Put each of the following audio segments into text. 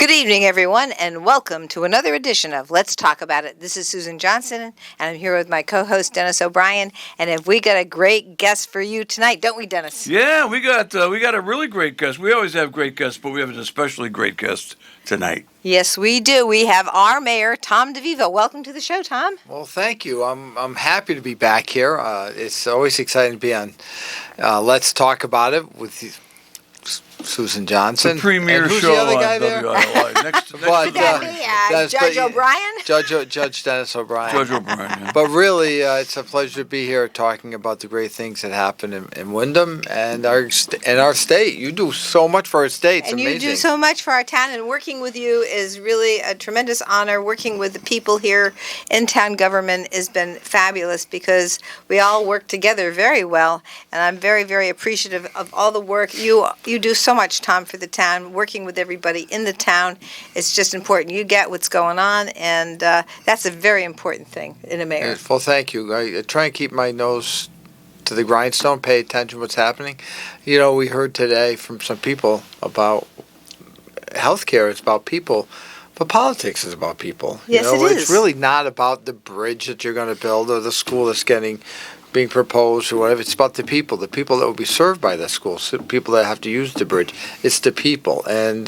Good evening, everyone, and welcome to another edition of Let's Talk About It. This is Susan Johnson, and I'm here with my co-host, Dennis O'Brien, and we got a great guest for you tonight, don't we, Dennis? Yeah, we got a really great guest. We always have great guests, but we have an especially great guest tonight. Yes, we do. We have our mayor, Tom DeVivo. Welcome to the show, Tom. Well, thank you. I'm happy to be back here. It's always exciting to be on Let's Talk About It with Susan Johnson. The premier and who's show the other on guy there? WILI. Next But, Judge O'Brien? Judge Dennis O'Brien. Judge O'Brien. Yeah. But really, it's a pleasure to be here talking about the great things that happen in Wyndham and our state. You do so much for our state. It's and amazing. you do so much for our town, and working with you is really a tremendous honor. Working with the people here in town government has been fabulous because we all work together very well, and I'm very, very appreciative of all the work. You do so much, Tom, for the town. Working with everybody in the town is just important. You get what's going on, and that's a very important thing in a mayor. Well, thank you. I try and keep my nose to the grindstone, pay attention to what's happening. You know, we heard today from some people about healthcare. It's about people, but politics is about people. Yes, it is. is. It's really not about the bridge that you're going to build or the school that's being proposed or whatever. It's about the people that will be served by the school, people that have to use the bridge. It's the people. And,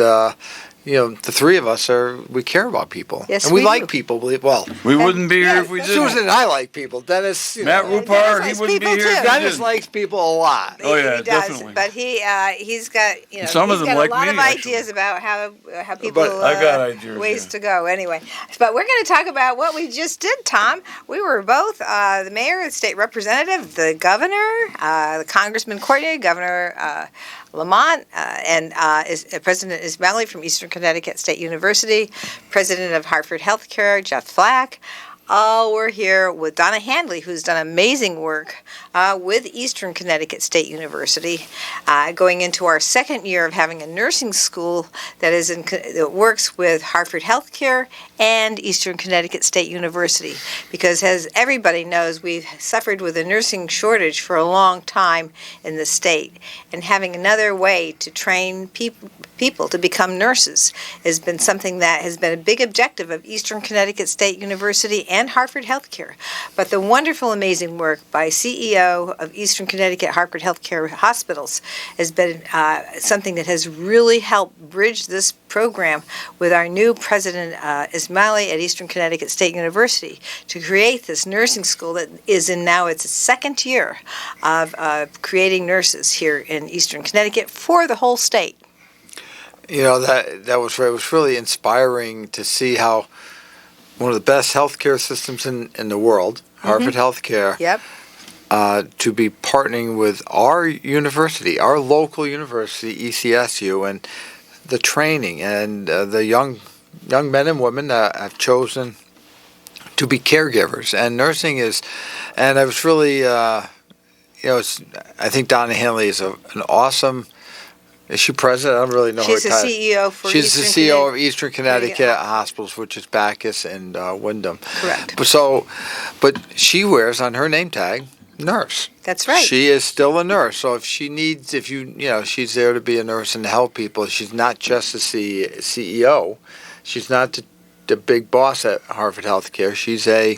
the three of us we care about people. Yes, and we we like do. people. Well, We wouldn't be here if we didn't. Susan and I like people. Dennis, Matt Dennis Rupar, likes he wouldn't be people, here if too. we Dennis didn't. likes people a lot. Oh, yeah, he does, definitely. but he's got Some of he's them got like a lot me, of actually. ideas about how people I got ideas, ways yeah. to go. Anyway, but we're going to talk about what we just did, Tom. We were both the mayor, the state representative, the governor, the Congressman Courtney, Governor Lamont, and President Ismaili from Eastern Connecticut State University, President of Hartford Healthcare, Jeff Flack. All we're here with Donna Handley, who's done amazing work with Eastern Connecticut State University, going into our second year of having a nursing school that works with Hartford Healthcare and Eastern Connecticut State University. Because as everybody knows, we've suffered with a nursing shortage for a long time in the state, and having another way to train people to become nurses has been something that has been a big objective of Eastern Connecticut State University and Hartford Healthcare. But the wonderful, amazing work by CEO of Eastern Connecticut Hartford Healthcare Hospitals has been something that has really helped bridge this program with our new President Ismaili at Eastern Connecticut State University to create this nursing school that is in now its second year of creating nurses here in Eastern Connecticut for the whole state. You know, that was really inspiring to see how one of the best healthcare systems in the world, Harvard Healthcare, Yep. To be partnering with our university, our local university, ECSU, and the training and the young men and women that have chosen to be caregivers. And nursing is, and I was really, I think Donna Hanley is an awesome. Is she president? I don't really know She's her the title. CEO for She's Eastern the CEO Connecticut. of Eastern Connecticut Hospitals, which is Bacchus and Wyndham. Correct. But she wears on her name tag nurse. That's right. She is still a nurse. So she's there to be a nurse and to help people. She's not just the CEO. She's not the big boss at Harvard Healthcare. She's a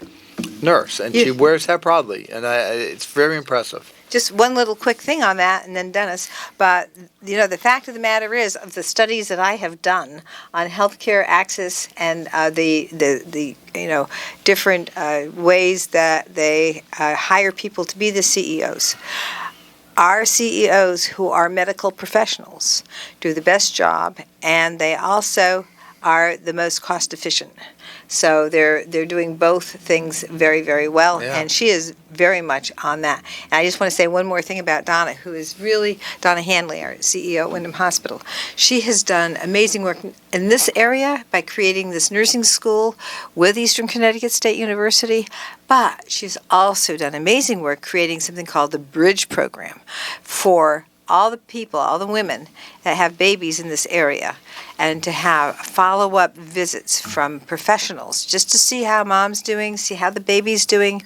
nurse, and she wears that proudly, and it's very impressive. Just one little quick thing on that, and then Dennis. But the fact of the matter is, of the studies that I have done on healthcare access and the different ways that they hire people to be the CEOs. Our CEOs, who are medical professionals, do the best job, and they also are the most cost efficient. So they're doing both things very, very well, and she is very much on that. And I just want to say one more thing about Donna, who is really Donna Handley, our CEO at Wyndham Hospital. She has done amazing work in this area by creating this nursing school with Eastern Connecticut State University, but she's also done amazing work creating something called the Bridge Program for all the people, all the women that have babies in this area, and to have follow-up visits from professionals just to see how mom's doing, see how the baby's doing,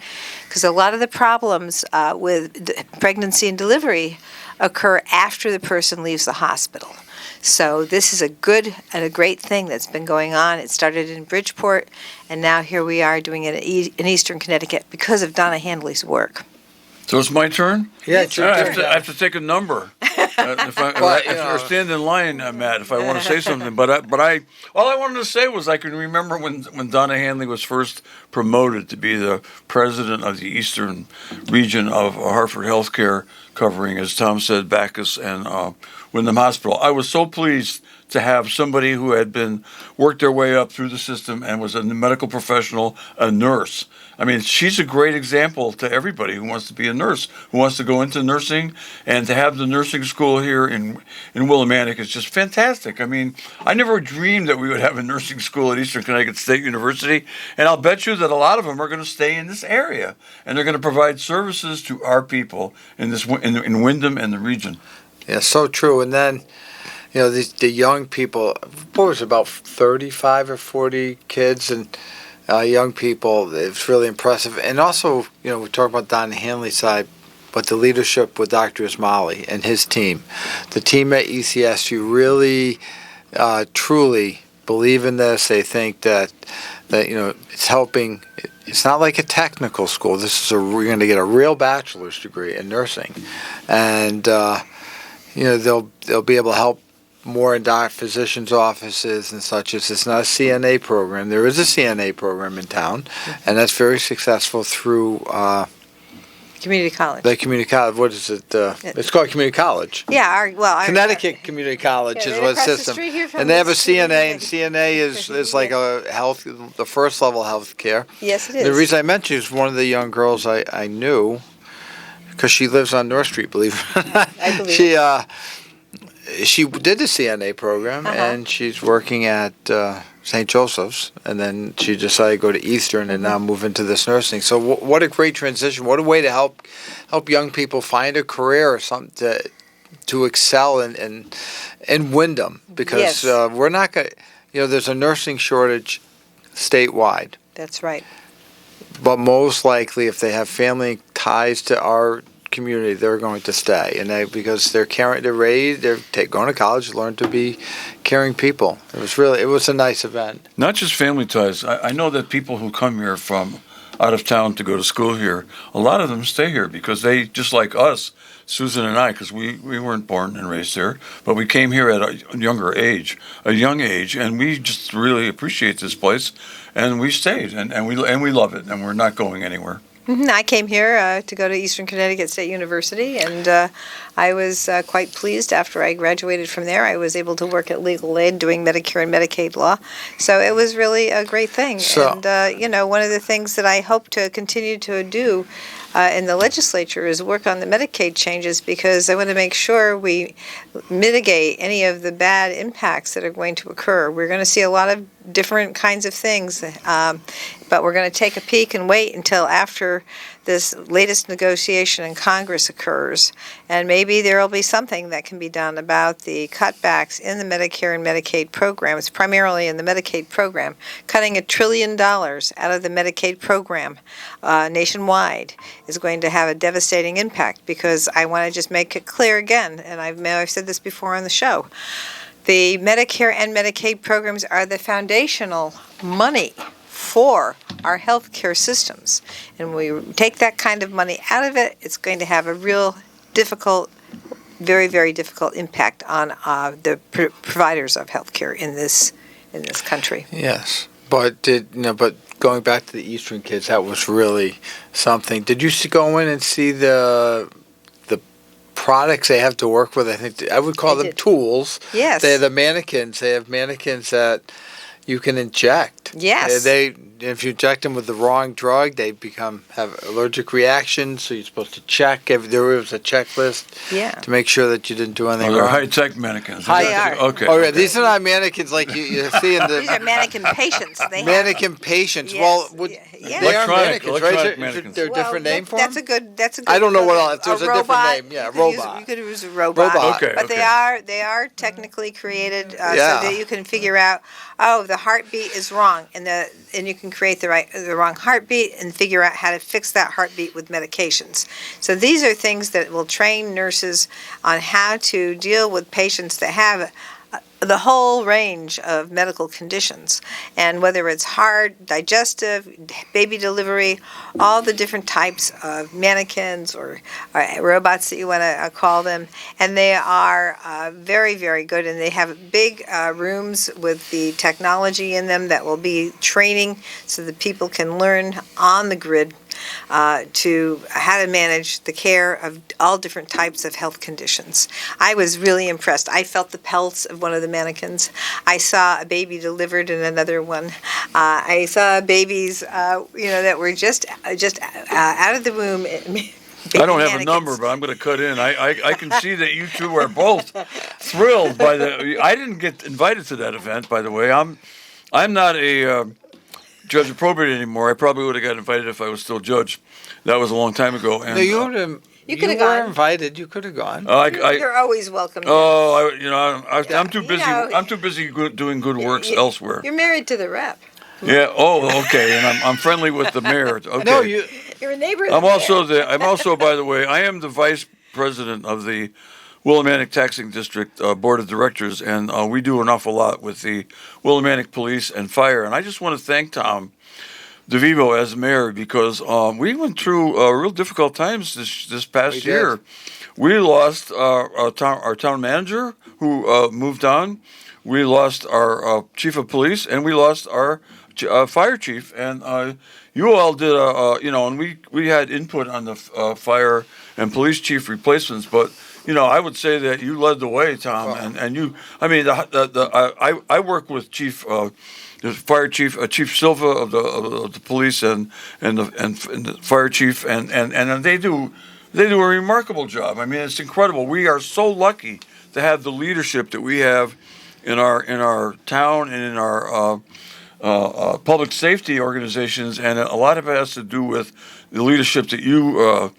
because a lot of the problems with pregnancy and delivery occur after the person leaves the hospital. So this is a good and a great thing that's been going on. It started in Bridgeport, and now here we are doing it in Eastern Connecticut because of Donna Handley's work. So it's my turn? Yeah, it's your I turn. have to take a number. Or stand in line, Matt, if I want to say something. But all I wanted to say was I can remember when Donna Handley was first promoted to be the president of the Eastern region of Hartford Healthcare, covering, as Tom said, Bacchus and Wyndham Hospital. I was so pleased to have somebody who had worked their way up through the system and was a medical professional, a nurse. I mean, she's a great example to everybody who wants to be a nurse, who wants to go into nursing, and to have the nursing school here in Willimantic is just fantastic. I mean, I never dreamed that we would have a nursing school at Eastern Connecticut State University, and I'll bet you that a lot of them are going to stay in this area, and they're going to provide services to our people in Wyndham and the region. Yeah, so true. And then, the young people, what was it, about 35 or 40 kids and young people. It's really impressive. And also, we talk about Don Hanley's side, but the leadership with Dr. Ismaili and his team. The team at ECSU really, truly believe in this. They think that it's helping. It's not like a technical school. We're going to get a real bachelor's degree in nursing. And, they'll be able to help more in physicians' offices and such. It's not a CNA program. There is a CNA program in town, and that's very successful through Community college. the community college. What is it? It's called community college. Yeah, Connecticut Community College is what system, and they have a CNA, and CNA is like the first level health care. Yes, it is. The reason I mentioned is one of the young girls I knew, because she lives on North Street, believe it or not. I believe She did the CNA program, and she's working at St. Joseph's, and then she decided to go to Eastern and now move into this nursing. So what a great transition. What a way to help young people find a career or something to excel in Wyndham, because we're not going to, there's a nursing shortage statewide. That's right. But most likely, if they have family ties to our community, they're going to stay, and because they're going to college, learn to be caring people. It was a nice event. Not just family ties. I know that people who come here from out of town to go to school here, a lot of them stay here because they, just like us, Susan and I, because we weren't born and raised here, but we came here at a young age, and we just really appreciate this place, and we stayed, and we love it, and we're not going anywhere. I came here to go to Eastern Connecticut State University, and I was quite pleased. After I graduated from there, I was able to work at Legal Aid doing Medicare and Medicaid law. So it was really a great thing. And, one of the things that I hope to continue to do in the legislature is work on the Medicaid changes, because I want to make sure we mitigate any of the bad impacts that are going to occur. We're going to see a lot of different kinds of things, but we're going to take a peek and wait until after this latest negotiation in Congress occurs, and maybe there will be something that can be done about the cutbacks in the Medicare and Medicaid programs, primarily in the Medicaid program. Cutting $1 trillion out of the Medicaid program nationwide is going to have a devastating impact, because I want to just make it clear again, and I've said this before on the show, the Medicare and Medicaid programs are the foundational money for our health care systems. And we take that kind of money out of it, it's going to have a real difficult, very, very difficult impact on the providers of health care in this country. Yes, but going back to the Eastern kids, that was really something. Did you go in and see the products they have to work with? I think I would call them tools. Yes. They have the mannequins. They have mannequins that you can inject. Yes. If you inject them with the wrong drug, they have allergic reactions. So you're supposed to check. There was a checklist to make sure that you didn't do anything they're wrong. high-tech mannequins. They are. Okay. Oh, yeah. These are not mannequins like you see in the... These are mannequin patients. Mannequin patients. Yes. Well, Yes. they are mannequins, right? Electronic Is mannequins. there a different name for them? That's a good. I don't know what else. If There's a different name. Yeah, robot. You could use a robot. Okay, But they are technically created so that you can figure out, the heartbeat is wrong, and you can create the wrong heartbeat and figure out how to fix that heartbeat with medications. So these are things that will train nurses on how to deal with patients that have the whole range of medical conditions, and whether it's heart, digestive, baby delivery, all the different types of mannequins or robots that you want to call them, and they are very, very good, and they have big rooms with the technology in them that will be training so that people can learn on the grid to how to manage the care of all different types of health conditions. I was really impressed. I felt the pulse of one of the mannequins. I saw a baby delivered in another one. I saw babies, that were just out of the womb. I don't have a number, but I'm going to cut in. I can see that you two are both thrilled by the. I didn't get invited to that event, by the way. I'm not a judge of probate anymore. I probably would have got invited if I was still judge. That was a long time ago. And, No, you would have. You could have were gone. invited. You could have gone. You're always welcome. I'm too busy. I'm too busy doing good works elsewhere. You're married to the rep. Yeah. Oh, okay. And I'm friendly with the mayor. Okay. No, You're a neighbor. I'm also, by the way, I am the vice president of the Willimantic Taxing District Board of Directors, and we do an awful lot with the Willimantic Police and Fire. And I just want to thank Tom DeVivo as mayor because we went through real difficult times this past year. We lost our town manager who moved on. We lost our chief of police, and we lost our fire chief. And you all did and we had input on the fire and police chief replacements, but. I would say that you led the way, Tom, and you. I mean, I work with the fire chief, Chief Silva of the police, and the fire chief, and they do a remarkable job. I mean, it's incredible. We are so lucky to have the leadership that we have in our town and in our public safety organizations, and a lot of it has to do with the leadership that you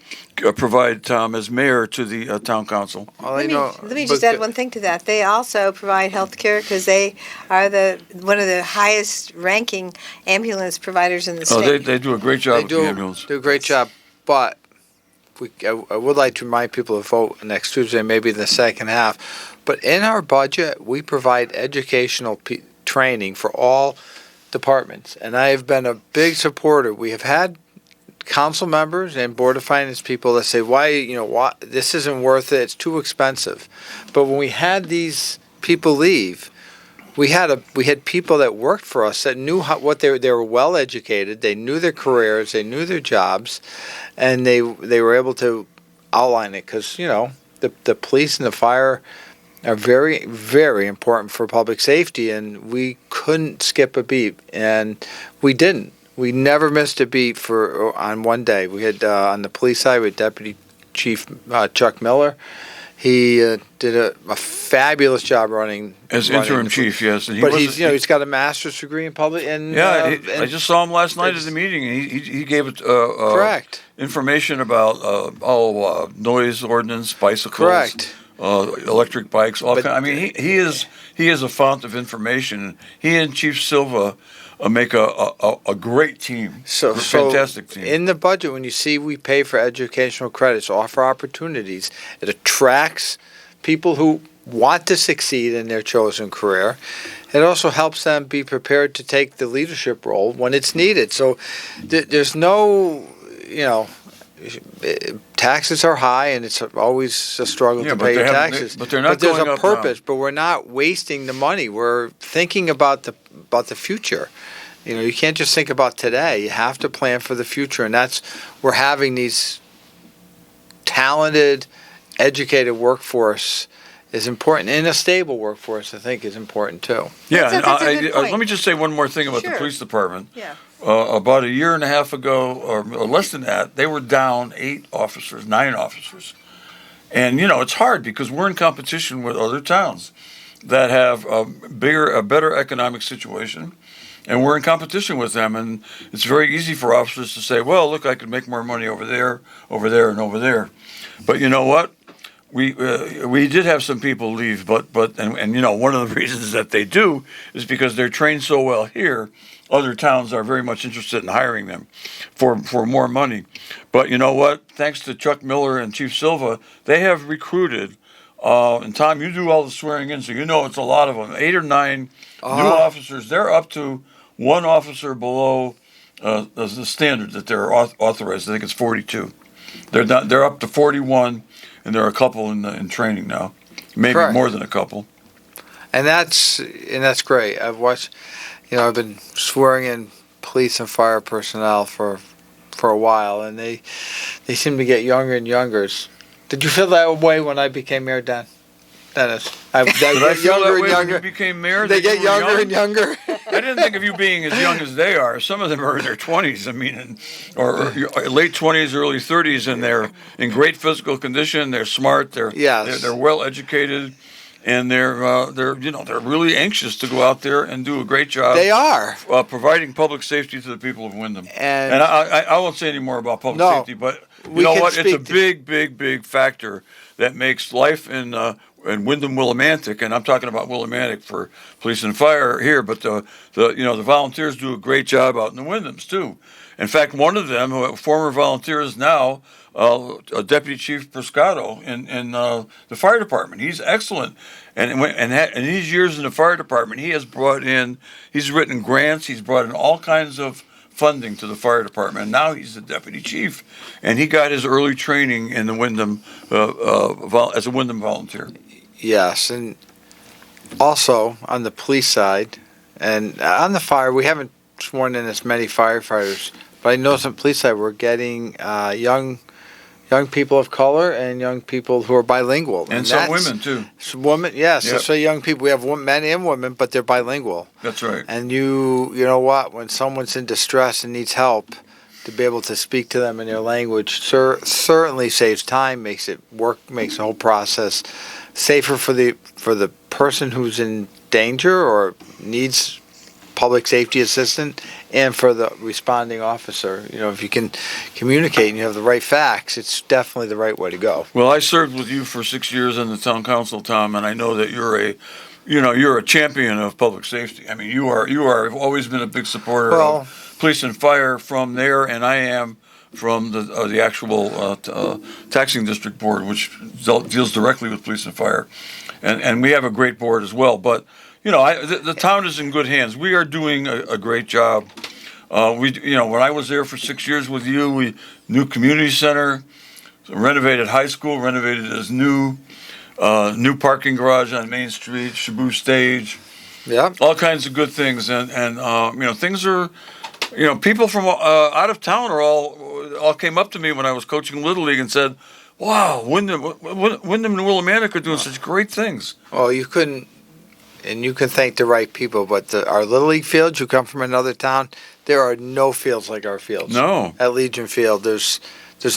provide, Tom, as mayor to the town council. Well, let me just add one thing to that. They also provide health care because they are one of the highest ranking ambulance providers in the state. They do a great job with the ambulance. Do a great job, but I would like to remind people to vote next Tuesday, maybe in the second half. But in our budget, we provide educational training for all departments, and I have been a big supporter. We have had council members and board of finance people that say, why this isn't worth it, it's too expensive. But when we had these people leave, we had people that worked for us that knew what they were well educated, they knew their careers, they knew their jobs, and they were able to outline it because the police and the fire are very, very important for public safety, and we couldn't skip a beat, and we didn't. We never missed a beat on one day. We had on the police side, we had Deputy Chief Chuck Miller. He did a fabulous job running as interim chief. Yes, and he's got a master's degree in public. And I just saw him last night at the meeting, and he gave it correct information about noise ordinance, bicycles, correct, electric bikes, all kinds. I mean, he is a font of information. He and Chief Silva make a great team, a fantastic team. In the budget, when you see we pay for educational credits, offer opportunities, it attracts people who want to succeed in their chosen career. It also helps them be prepared to take the leadership role when it's needed. So there's no, taxes are high, and it's always a struggle to pay your taxes. But they're not going up. But there's a purpose, but we're not wasting the money. We're thinking about the future. You can't just think about today. You have to plan for the future, and we're having these talented, educated workforce is important, and a stable workforce, I think, is important too. Yeah, let me just say one more thing about the police department. Yeah. About a year and a half ago, or less than that, they were down 9 officers. And, it's hard because we're in competition with other towns that have a better economic situation. And we're in competition with them, and it's very easy for officers to say, well, look, I could make more money over there, and over there. But you know what? We did have some people leave, but one of the reasons that they do is because they're trained so well here, other towns are very much interested in hiring them for more money. But you know what? Thanks to Chuck Miller and Chief Silva, they have recruited And Tom, you do all the swearing in, so you know it's a lot of them. 8 or 9 new officers. They're up to one officer below the standard that they're authorized. I think it's 42. They're up to 41, and there are a couple in training now, maybe Correct. more than a couple. And that's great. I've watched, I've been swearing in police and fire personnel for a while, and they seem to get younger and younger. Did you feel that way when I became mayor, Dennis? Did I feel that way when you became mayor? They get younger and younger. I didn't think of you being as young as they are. Some of them are in their 20s. I mean, or late 20s, early 30s, and they're in great physical condition. They're smart. They're well educated, and they're really anxious to go out there and do a great job. They are providing public safety to the people of Windham. And I won't say any more about public safety, but you know what? It's a big factor that makes life in Windham Willimantic, and I'm talking about Willimantic for police and fire here, but the volunteers do a great job out in the Windhams too. In fact, one of them, who former volunteer, is now Deputy Chief Prescato in the fire department. He's excellent, and in his years in the fire department, he's written grants, he's brought in all kinds of funding to the fire department. And now he's the deputy chief, and he got his early training in the Windham as a Windham volunteer. Yes, and also on the police side and on the fire, we haven't sworn in as many firefighters, but I know some police side we're getting young people of color and young people who are bilingual, and some women too. Some women, yes. Yep. So young people, we have men and women, but they're bilingual. That's right. And you know what? When someone's in distress and needs help, to be able to speak to them in their language certainly saves time, makes the whole process safer for the person who's in danger or needs public safety assistance, and for the responding officer. If you can communicate and you have the right facts, it's definitely the right way to go. Well, I served with you for 6 years in the town council, Tom, and I know that you're a champion of public safety. I mean, you are always been a big supporter of police and fire from there, and I am from the actual taxing district board, which deals directly with police and fire, and we have a great board as well. But the town is in good hands. We are doing a great job. When I was there for 6 years with you, we new community center, renovated high school, renovated as new parking garage on Main Street, Shabu stage, all kinds of good things, and things are. People from out of town all came up to me when I was coaching Little League and said, "Wow, Windham and Willimantic are doing such great things." Well, you couldn't, and you can thank the right people, but our Little League fields, you come from another town, there are no fields like our fields. No. At Legion Field, there's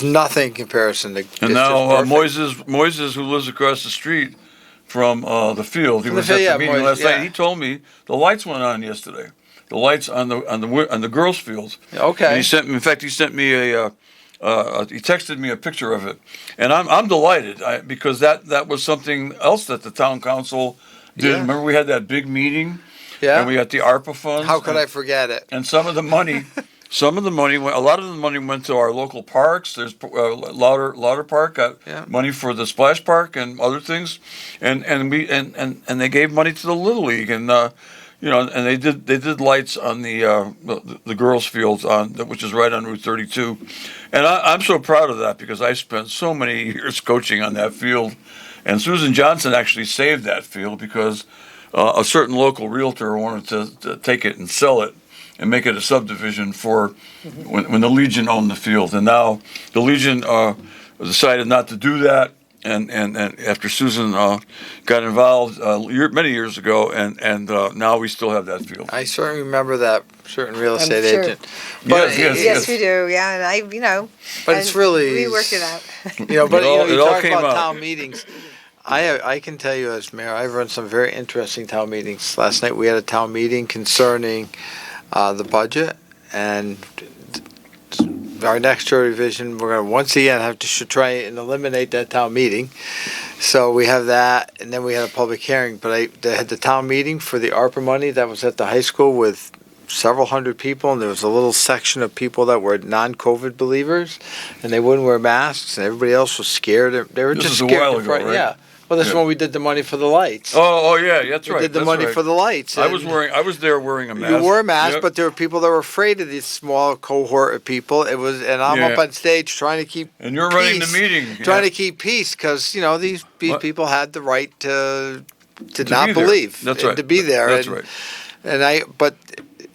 nothing in comparison to. And now Moises, who lives across the street from the field, he was at the meeting last night. He told me the lights went on yesterday. The lights on the girls' fields. Okay. And he sent me he texted me a picture of it, and I'm delighted because that was something else that the town council did. Yeah. Remember, we had that big meeting. Yeah. And we got the ARPA funds. How could I forget it? And a lot of the money went to our local parks. There's Lauder Park got money for the splash park and other things, and they gave money to the Little League, and and they did lights on the girls' fields which is right on Route 32, and I'm so proud of that because I spent so many years coaching on that field, and Susan Johnson actually saved that field because a certain local realtor wanted to take it and sell it and make it a subdivision for when the Legion owned the field, and now the Legion decided not to do that. And after Susan got involved many years ago, and now we still have that field. I certainly remember that certain real estate agent. But yes, we do. Yeah, and But it's really we worked it out. You talk about town meetings. I can tell you as mayor, I've run some very interesting town meetings. Last night we had a town meeting concerning the budget, and our next year revision, we're going to once again have to try and eliminate that town meeting. So we have that, and then we had a public hearing. But they had the town meeting for the ARPA money that was at the high school with several hundred people, and there was a little section of people that were non-COVID believers, and they wouldn't wear masks, and everybody else was scared. They were just scared. This is a while ago, right? Yeah. Well, that's when we did the money for the lights. Oh, yeah, that's right. We did the money for the lights. I was there wearing a mask. You wore a mask, Yep. but there were people that were afraid of this small cohort of people. And I'm up on stage trying to keep And you're running the meeting. Trying to keep peace because, these people had the right to not be there. believe. That's right. To be there. That's right.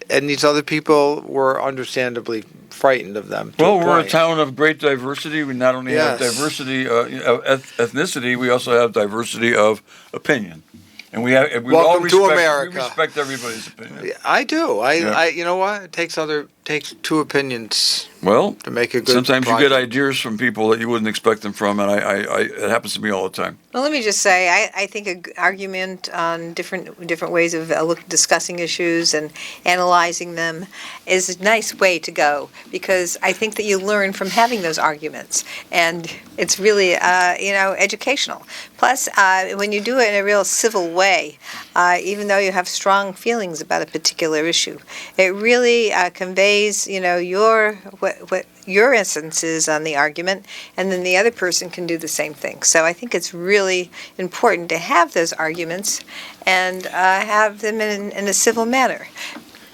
And these other people were understandably frightened of them. Well, we're a town of great diversity. We not only have Yes. diversity of ethnicity, we also have diversity of opinion. And we Welcome all to respect, America. We respect everybody's opinion. I do. Yeah. You know what? It takes two opinions Well, to make a good sometimes project. you get ideas from people that you wouldn't expect them from, and it happens to me all the time. Well, let me just say, I think an argument on different ways of discussing issues and analyzing them is a nice way to go, because I think that you learn from having those arguments, and it's really, educational. Plus, when you do it in a real civil way, even though you have strong feelings about a particular issue, it really conveys, what your essence is on the argument, and then the other person can do the same thing. So I think it's really important to have those arguments and have them in a civil manner.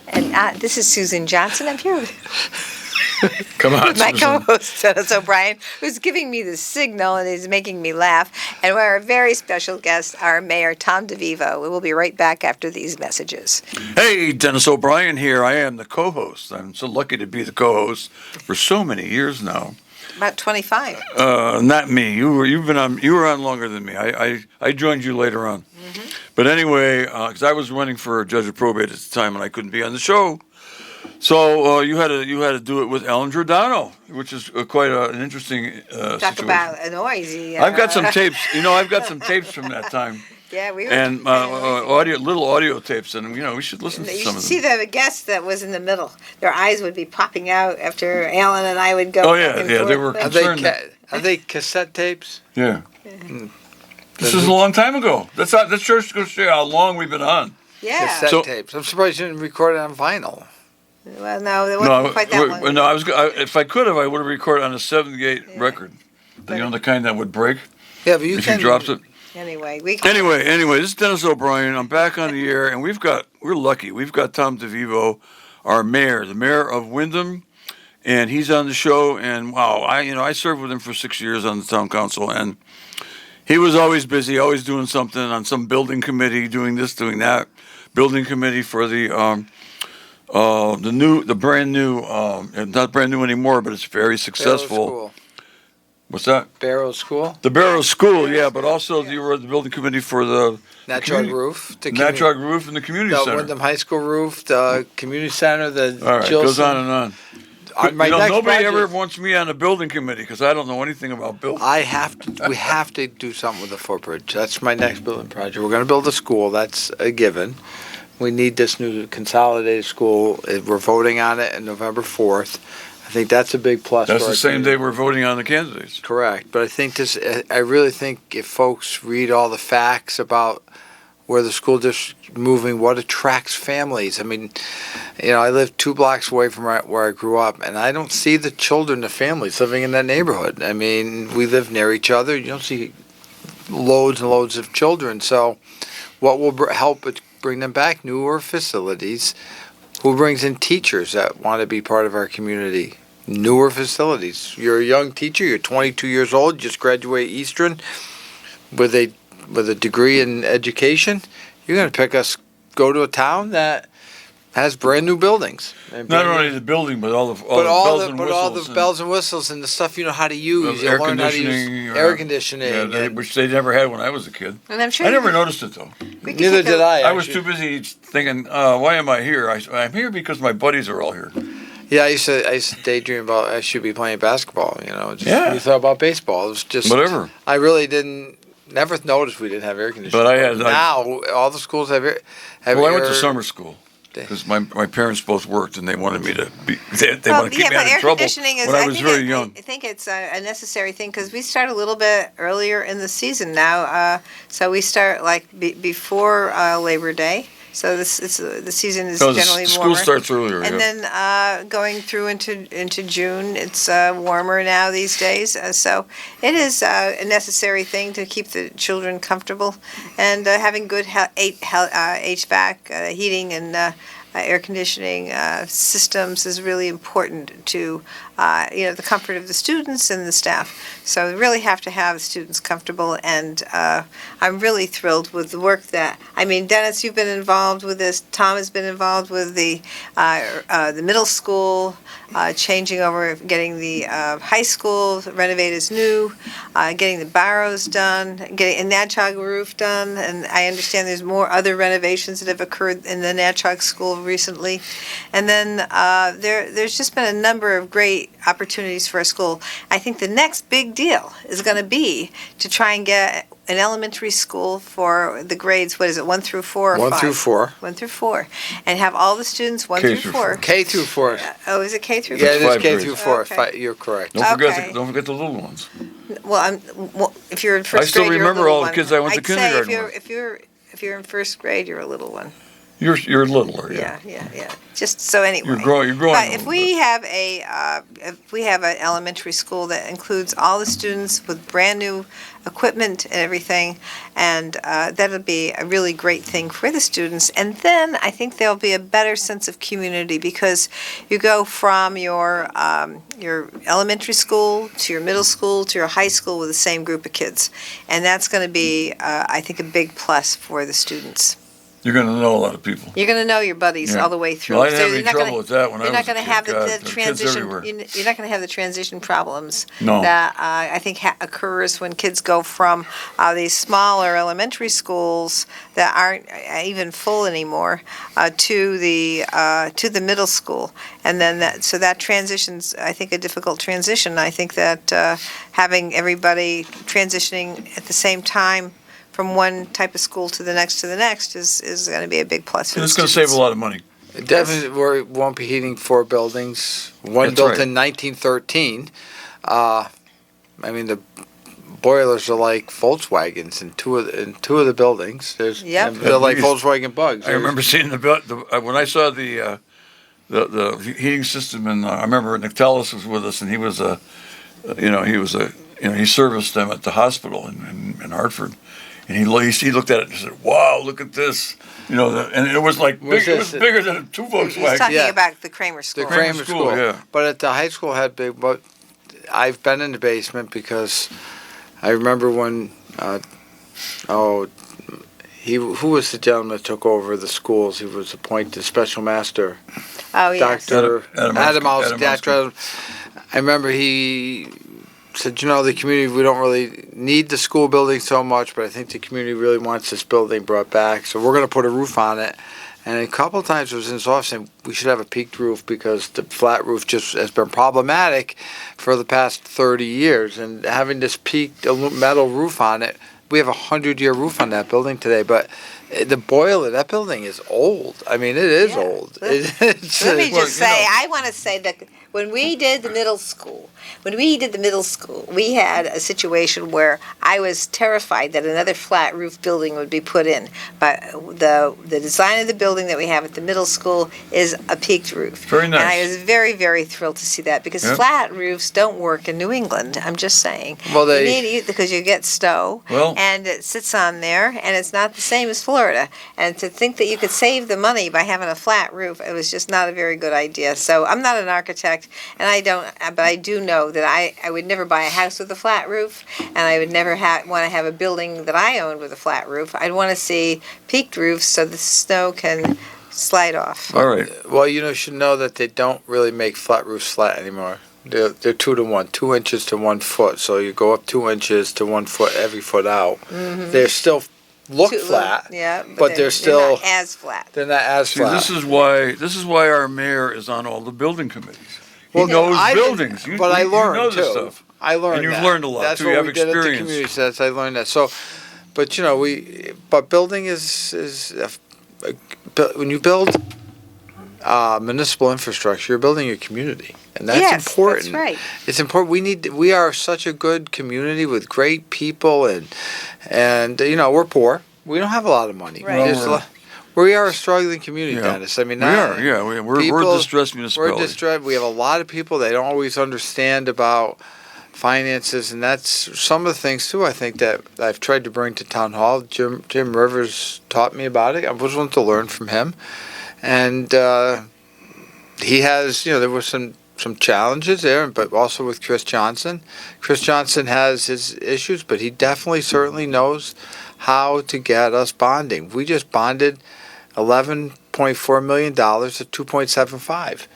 And this is Susan Johnson. I'm here with Come on, with my Susan. co-host, Dennis O'Brien, who's giving me the signal and is making me laugh. And our very special guest, our mayor, Tom DeVivo. We will be right back after these messages. Hey, Dennis O'Brien here. I am the co-host. I'm so lucky to be the co-host for so many years now. About 25. Not me. You were on longer than me. I joined you later on. Mm-hmm. But anyway, because I was running for judge of probate at the time and I couldn't be on the show. So you had to do it with Alan Giordano, which is quite an interesting Talk situation. about a noisy. I've got some tapes. I've got some tapes from that time. Yeah, we were. And little audio tapes, and we should listen to You some should of see them. the guest that was in the middle. Their eyes would be popping out after Alan and I would go. Oh, back yeah, and yeah, they forth. were Are they cassette tapes? Yeah. This is a long time ago. That's just going to show you how long we've been on. Yeah. Cassette tapes. I'm surprised you didn't record it on vinyl. Well, no, it wasn't quite that long. No, if I could have, I would have recorded on a 78 record. The kind that would break Yeah, but you if can. you dropped it. Anyway, Anyway, this is Dennis O'Brien. I'm back on the air, and we're lucky. We've got Tom DeVivo, our mayor, the mayor of Wyndham, and he's on the show. And wow, I served with him for 6 years on the town council, and he was always busy, always doing something on some building committee, doing this, doing that. Building committee for the brand new, not brand new anymore, but it's very successful. School. What's that? Barrow School. The Barrow School, yeah, but also you were the building committee for the Nat Jog Roof. Nat Jog Roof and the community The center. Wyndham High School roof, the community center, the All right, goes on and on. My next Nobody project- ever wants me on the building committee because I don't know anything about building. We have to do something with the footbridge. That's my next building project. We're going to build a school. That's a given. We need this new consolidated school. We're voting on it on November 4th. I think that's a big plus. That's for the our same community. day we're voting on the candidates. Correct. But I really think if folks read all the facts about where the school district's moving, what attracts families. I mean, I live 2 blocks away from where I grew up, and I don't see the children, the families living in that neighborhood. I mean, we live near each other. You don't see loads and loads of children. So what will help bring them back? Newer facilities. Who brings in teachers that want to be part of our community? Newer facilities. You're a young teacher. You're 22 years old. Just graduate Eastern with a degree in education. You're going to go to a town that has brand new buildings. Not only the building, but all the bells and whistles and the stuff you know how to use. You air learn how to conditioning. use air conditioning. Which they never had when I was a kid. And I'm sure I never noticed it though. Neither did I. I was too busy thinking, why am I here? I'm here because my buddies are all here. Yeah, I used to daydream about I should be playing basketball. You thought about baseball. It was just whatever. I really never noticed we didn't have air conditioning. But now all the schools have air. I went to summer school because my parents both worked and they wanted me to be. They wanted to keep me out of trouble when I was very young. I think it's a necessary thing because we start a little bit earlier in the season now. So we start before Labor Day. So the season is So generally school warmer. starts earlier. And yeah. then going through into June, it's warmer now these days. So it is a necessary thing to keep the children comfortable, and having good HVAC, heating and air conditioning systems is really important to the comfort of the students and the staff. So we really have to have the students comfortable, and I'm really thrilled with the work Dennis, you've been involved with this. Tom has been involved with the middle school, changing over, getting the high school renovated as new, getting the barrows done, getting a Natchog roof done, and I understand there's more other renovations that have occurred in the Natchog school recently. And then there's just been a number of great opportunities for our school. I think the next big deal is going to be to try and get an elementary school for the grades, what is it, 1 through 4 or 5? 1 through 4. 1 through 4. And have all the students 1 through 4. K through 4. Oh, is it K through 4? Yeah, it is Five K grades. through 4. Okay. You're correct. Don't forget the little ones. Well, if you're in first grade, I still you're a remember little all the one. kids I went to I'd say kindergarten with. if you're in first grade, you're a little one. You're littler. Yeah. Yeah. Just so anyway. You're growing. But a if little we have an elementary school that includes all the students with brand new equipment and everything, and that'll be a really great thing for the students. And then I think there'll be a better sense of community, because you go from your elementary school to your middle school to your high school with the same group of kids, and that's going to be I think a big plus for the students. You're going to know a lot of people. You're going to know your buddies Yeah. all the way through. Well, I didn't So have any you're not trouble gonna- with that when I You're was not going a to kid. have God, there the were kids transition. everywhere. You're not going to have the transition problems No. that I think occurs when kids go from these smaller elementary schools that aren't even full anymore to the middle school, and then that transition's, I think, a difficult transition. I think that having everybody transitioning at the same time from one type of school to the next is going to be a big plus for And the it's going students. to save a lot of money. Definitely, we won't be heating 4 buildings. One That's built right. in 1913. The boilers are like Volkswagens in two of the buildings. Yep. They're like Volkswagen bugs. I remember seeing when I saw the heating system, and I remember Nictalis was with us, and he serviced them at the hospital in Hartford. And he looked at it and said, "Wow, look at this!" And it was like it was bigger than 2 He's Volkswagens. talking Yeah. about the Kramer School. The Kramer School, School. yeah. But at the high school had big. But I've been in the basement because I remember when. Who was the gentleman that took over the schools? He was appointed special master. Oh, yes. Dr. Adamowski. Dr. I remember he said, the community, we don't really need the school building so much, but I think the community really wants this building brought back, so we're going to put a roof on it. And a couple of times it was in his office saying we should have a peaked roof because the flat roof just has been problematic for the past 30 years. And having this peaked metal roof on it, we have a 100-year roof on that building today, but the boiler, that building is old. I mean, it is Yeah. old. Let me just say, I want to say that when we did the middle school, we had a situation where I was terrified that another flat roof building would be put in. But the design of the building that we have at the middle school is a peaked roof. Very nice. And I was very, very thrilled to see that, because Yep. flat roofs don't work in New England. I'm just saying. Well, you need it because you get stow, Well- and it sits on there, and it's not the same as Florida. And to think that you could save the money by having a flat roof, it was just not a very good idea. So I'm not an architect, and but I do know that I would never buy a house with a flat roof, and I would never want to have a building that I owned with a flat roof. I'd want to see peaked roofs so the snow can slide off. All right. Well, you should know that they don't really make flat roofs flat anymore. They're 2 to 1, 2 inches to 1 foot. So you go up 2 inches to 1 foot every foot out. Mm-hmm. They're still look flat, Yeah, but they're still not as flat. they're not as See, flat. this is why our mayor is on all the building committees. He Well, knows I didn't- buildings. You, but I you learned know this too. stuff. I learned And you've that. learned a lot, That's too. what You we have did at the experience. community centers. I learned that. So, but but building is when you build municipal infrastructure, you're building your community, and that's Yes, important. that's right. It's important. We are such a good community with great people, and we're poor. We don't have a lot of money. Right. There's a lot- We are a struggling community, Yeah. Dennis. I mean, We are, yeah. We're a distressed municipality. We're distressed. We have a lot of people. They don't always understand about finances, and that's some of the things too. I think that I've tried to bring to town hall. Jim Rivers taught me about it. I was willing to learn from him, and he has. There were some challenges there, but also with Chris Johnson. Chris Johnson has his issues, but he definitely certainly knows how to get us bonding. We just bonded $11.4 million to 2.75.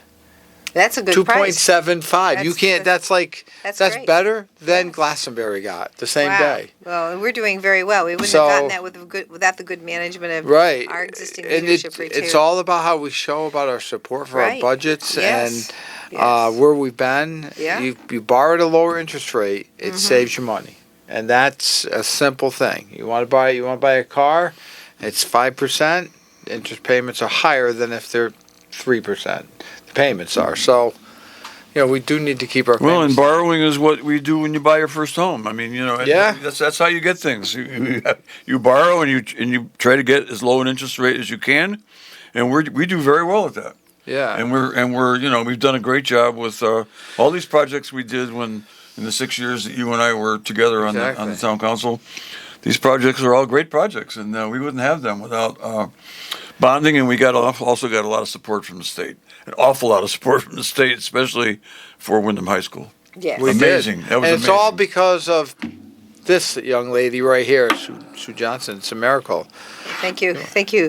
That's a good price. 2.75. You can't. That's great. better than Glastonbury got the same day. Well, we're doing very well. We wouldn't have gotten that without the good management of our existing leadership. It's all about how we show about our support for our budgets and where we've been. Yeah. You borrowed a lower interest rate, it saves you money, and that's a simple thing. You want to buy a car, it's 5%. Interest payments are higher than if they're 3%. The payments are so. We do need to keep our. Well, and borrowing is what we do when you buy your first home. I mean, that's how you get things. You borrow and you try to get as low an interest rate as you can, and we do very well at that. Yeah, and we're we've done a great job with all these projects we did in the 6 years that you and I were together on the town council. These projects are all great projects, and we wouldn't have them without bonding. And we also got a lot of support from the state, an awful lot of support from the state, especially for Wyndham High School. Yes. Amazing. That was and it's amazing. all because of this young lady right here, Sue Johnson. It's a miracle. Thank you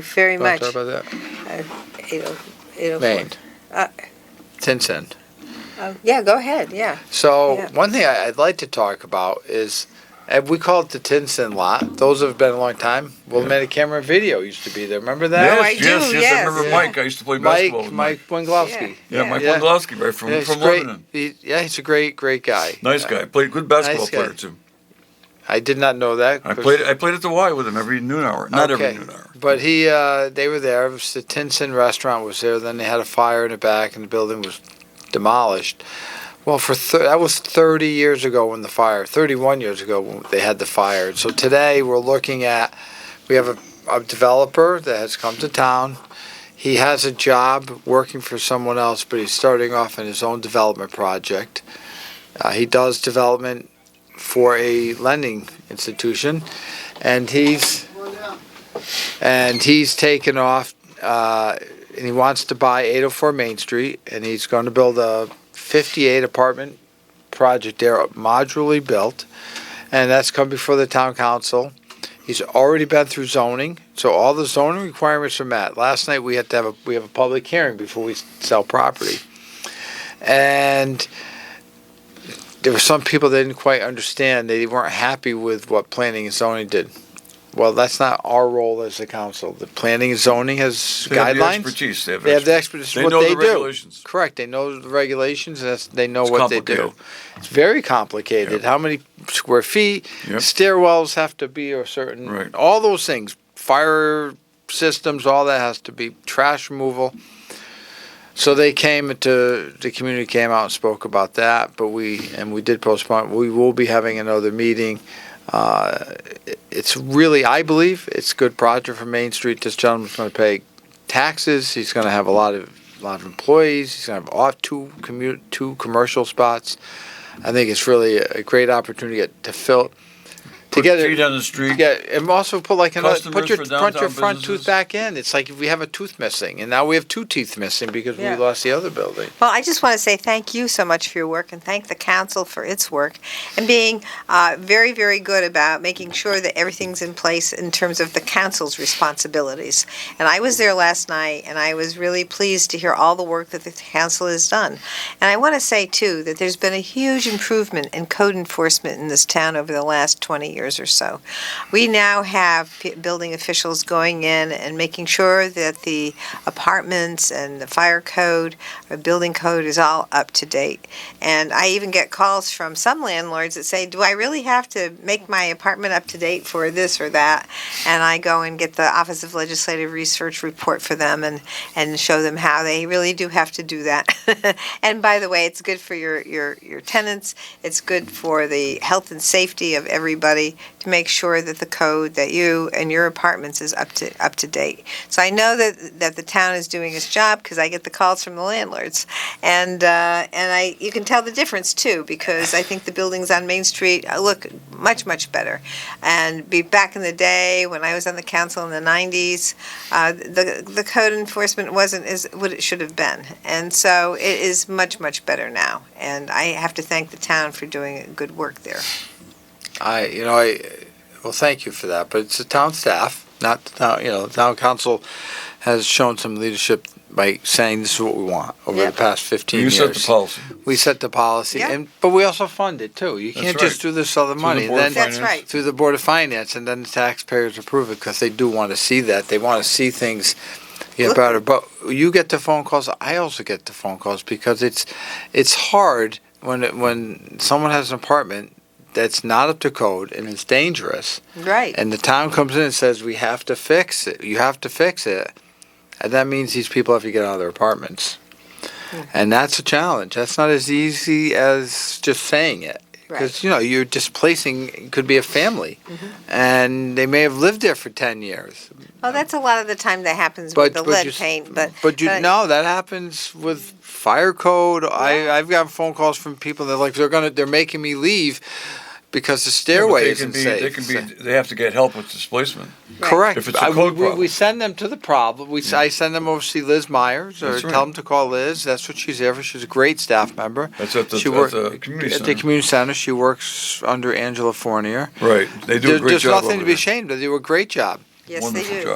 very much. Talk about that. 804. Maine. Tinson. Yeah, go ahead. Yeah. So one thing I'd like to talk about is, we call it the Tinson lot. Those have been a long time. Willamette Camera and Video used to be there. Remember that? I do, Yes. I remember Mike. I used to play basketball with Mike Wenglowski. Yeah, Mike Wenglowski, right from Lebanon. He's a great guy. Nice guy. Played good basketball Nice guy. player too. I did not know that. I played at the Y with him every noon hour. Not every noon hour. But they were there. It was the Tinson restaurant was there. Then they had a fire in the back, and the building was demolished. Well, that was 30 years ago when 31 years ago when they had the fire. So today we have a developer that has come to town. He has a job working for someone else, but he's starting off in his own development project. He does development for a lending institution, and he's taken off, and he wants to buy 804 Main Street, and he's going to build a 58 apartment project there, modularly built, and that's come before the town council. He's already been through zoning, so all the zoning requirements are met. Last night we have a public hearing before we sell property, and there were some people that didn't quite understand. They weren't happy with what planning and zoning did. Well, that's not our role as the council. The planning and zoning has guidelines. They have the expertise. They have the expertise. They what know they the do. regulations. Correct. They know the regulations. And they know It's what they do. It's very complicated. Yep. How many square feet? Yep. Stairwells have to be a certain. Right. All those things. Fire systems. All that has to be. Trash removal. So the community came out and spoke about that, but we did postpone. We will be having another meeting. It's really, I believe, it's a good project for Main Street. This gentleman's going to pay taxes. He's going to have a lot of employees. He's going to have two commercial spots. I think it's really a great opportunity to fill. Put feet on the street. Yeah, and also put Customers your for downtown front businesses. tooth back in. It's like if we have a tooth missing, and now we have two teeth missing because we lost the other building. Well, I just want to say thank you so much for your work and thank the council for its work and being very, very good about making sure that everything's in place in terms of the council's responsibilities. And I was there last night, and I was really pleased to hear all the work that the council has done. And I want to say, too, that there's been a huge improvement in code enforcement in this town over the last 20 years or so. We now have building officials going in and making sure that the apartments and the fire code or building code is all up to date. And I even get calls from some landlords that say, do I really have to make my apartment up to date for this or that? And I go and get the Office of Legislative Research report for them and show them how they really do have to do that. And by the way, it's good for your tenants. It's good for the health and safety of everybody. responsibility to make sure that the code that you and your apartments is up to date. So I know that the town is doing its job because I get the calls from the landlords, and you can tell the difference too, because I think the buildings on Main Street look much better. And back in the day when I was on the council in the 90s, the code enforcement wasn't as what it should have been, and so it is much better now. And I have to thank the town for doing good work there. Well, thank you for that. But it's the town staff, not the town. The town council has shown some leadership by saying this is what we want over the past 15 years. You set the policy. We set the policy, but we also fund it too. You can't just do this other money. That's right. Through the Board of Finance, and then the taxpayers approve it because they do want to see that. They want to see things get better. But you get the phone calls. I also get the phone calls because it's hard when someone has an apartment that's not up to code and it's dangerous. Right. And the town comes in and says, we have to fix it. You have to fix it. And that means these people have to get out of their apartments. Mm-hmm. And that's a challenge. That's not as easy as just saying it. Because, you're displacing, it could be a family. Mm-hmm. And they may have lived there for 10 years. Well, that's a lot of the time that happens with the lead paint. But that happens with fire code. Yeah. I've gotten phone calls from people that they're making me leave because the stairway isn't safe. They have to get help with displacement. Right. Correct. If it's a code problem. We send them to the problem. I send them over to see Liz Myers, or tell them to call Liz. That's what she's there for. She's a great staff member. That's at the community center. At the community center. She works under Angela Fournier. Right. They do a great job. There's nothing to be ashamed of. They do a great job. Yes, they do.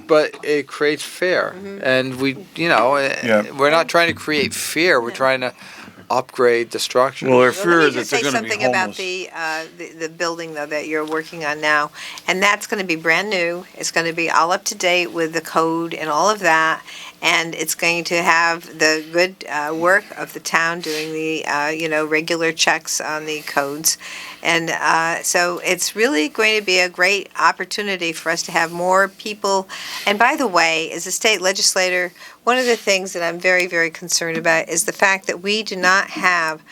But it creates fear, and we're not trying to create fear. We're trying to upgrade the structure. Well, they're fear let me that just they're say going to be something homeless. about the building though that you're working on now, and that's going to be brand new. It's going to be all up to date with the code and all of that, and it's going to have the good work of the town doing the regular checks on the codes, and so it's really going to be a great opportunity for us to have more people. And by the way, as a state legislator, one of the things that I'm very concerned about is the fact that we do not have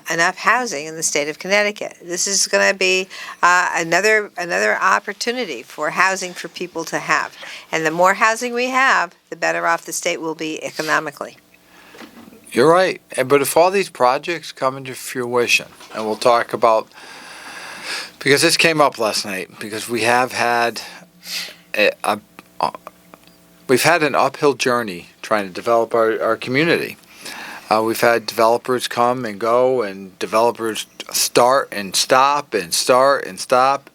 enough housing in the state of Connecticut. This is going to be another opportunity for housing for people to have. And the more housing we have, the better off the state will be economically. You're right. But if all these projects come into fruition, and we'll talk about, because this came up last night, because we have had we've had an uphill journey trying to develop our community. We've had developers come and go, and developers start and stop and start and stop.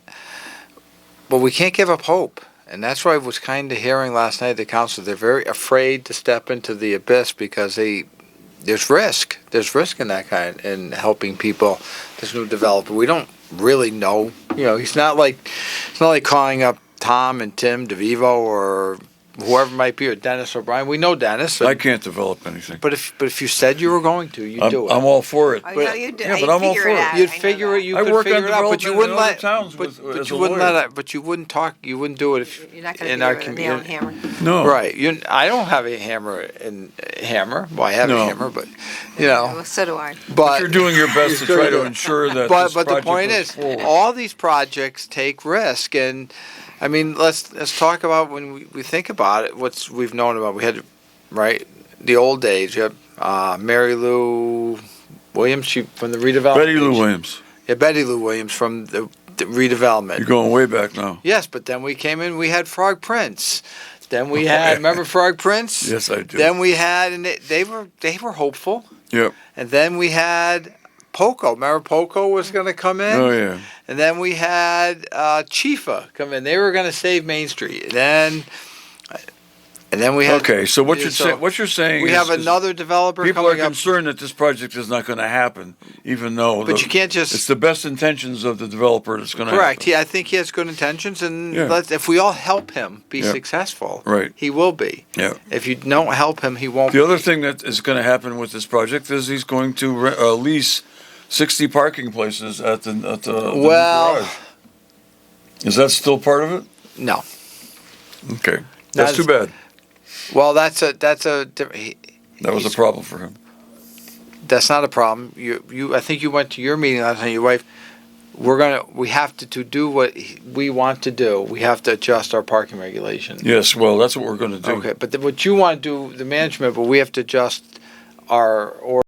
But we can't give up hope. And that's what I was kind of hearing last night at the council. They're very afraid to step into the abyss because there's risk. There's risk in that in helping people, this new developer. We don't really know. It's not like calling up Tom and Tim DeVivo or whoever it might be, or Dennis O'Brien. We know Dennis. I can't develop anything. But if you said you were going to, you'd do it. I'm all for it. Oh, you do. Yeah, but I'm all for it. You'd figure it. You could figure it out, but you wouldn't let. But you wouldn't let it. But you wouldn't talk. You wouldn't do it if you're not going to be a hammer. No. Right. I don't have a hammer. Well, I have a hammer, but Well, so do I. But you're doing your best to try to ensure that. But the point is, all these projects take risk, and I mean, let's talk about when we think about it. What we've known about, we had the old days. You had Mary Lou Williams, from the redevelopment. Betty Lou Williams. Yeah, Betty Lou Williams from the redevelopment. You're going way back now. Yes, but then we came in. We had Frog Prince. Then we had remember Frog Prince? Yes, I do. Then we had, and they were hopeful. Yep. And then we had Poco. Remember Poco was going to come in? Oh, yeah. And then we had Chifa come in. They were going to save Main Street. And then we had. Okay, so what you're saying we is have another developer people are coming up. concerned that this project is not going to happen, even though. But you can't just. It's the best intentions of the developer that's going to correct. happen. I think he has good intentions, and if we all help him be successful, he will be. Yeah. If you don't help him, he won't. The other thing that is going to happen with this project is he's going to lease 60 parking places at the garage. Is that still part of it? No. Okay, that's too bad. Well, that was a problem for him. That's not a problem. I think you went to your meeting last night. Your wife, we have to do what we want to do. We have to adjust our parking regulations. Yes, well, that's what we're going to do. Okay, but what you want to do, the management, but we have to adjust our